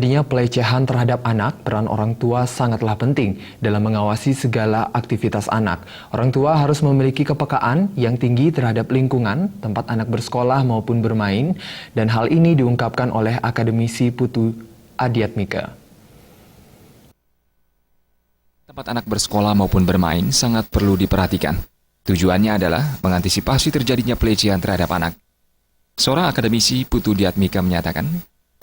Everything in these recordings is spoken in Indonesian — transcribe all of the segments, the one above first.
terjadinya pelecehan terhadap anak, peran orang tua sangatlah penting dalam mengawasi segala aktivitas anak. Orang tua harus memiliki kepekaan yang tinggi terhadap lingkungan, tempat anak bersekolah maupun bermain, dan hal ini diungkapkan oleh akademisi Putu Adiatmika. Tempat anak bersekolah maupun bermain sangat perlu diperhatikan. Tujuannya adalah mengantisipasi terjadinya pelecehan terhadap anak. Seorang akademisi Putu Adiatmika menyatakan,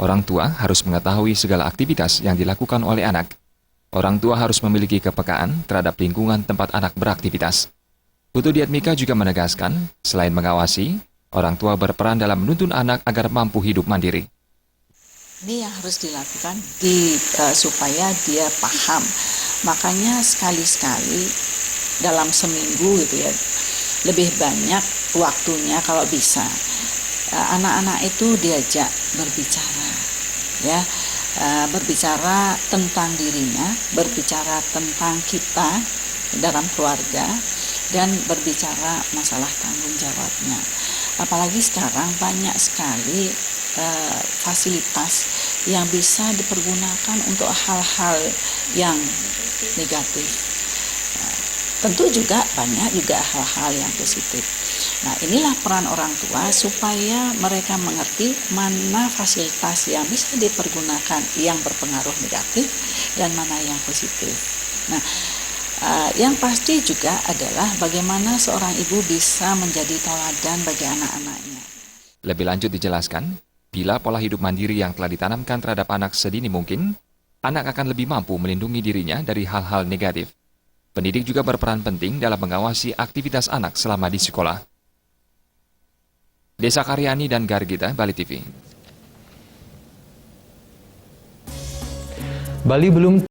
orang tua harus mengetahui segala aktivitas yang dilakukan oleh anak. Orang tua harus memiliki kepekaan terhadap lingkungan tempat anak beraktivitas. Putu Adiatmika juga menegaskan, selain mengawasi, orang tua berperan dalam menuntun anak agar mampu hidup mandiri. Ini yang harus dilakukan supaya dia paham. Makanya sekali-sekali dalam seminggu gitu ya, lebih banyak waktunya kalau bisa. Anak-anak itu diajak berbicara, ya, berbicara tentang dirinya, berbicara tentang kita dalam keluarga, dan berbicara masalah tanggung jawabnya. Apalagi sekarang banyak sekali fasilitas yang bisa dipergunakan untuk hal-hal yang negatif. Tentu juga banyak juga hal-hal yang positif. Nah, inilah peran orang tua supaya mereka mengerti mana fasilitas yang bisa dipergunakan yang berpengaruh negatif dan mana yang positif. Nah, yang pasti juga adalah bagaimana seorang ibu bisa menjadi teladan bagi anak-anaknya. Lebih lanjut dijelaskan, bila pola hidup mandiri yang telah ditanamkan terhadap anak sedini mungkin, anak akan lebih mampu melindungi dirinya dari hal-hal negatif. Pendidik juga berperan penting dalam mengawasi aktivitas anak selama di sekolah. Desa Karyani dan Gargita, Bali TV. Bali belum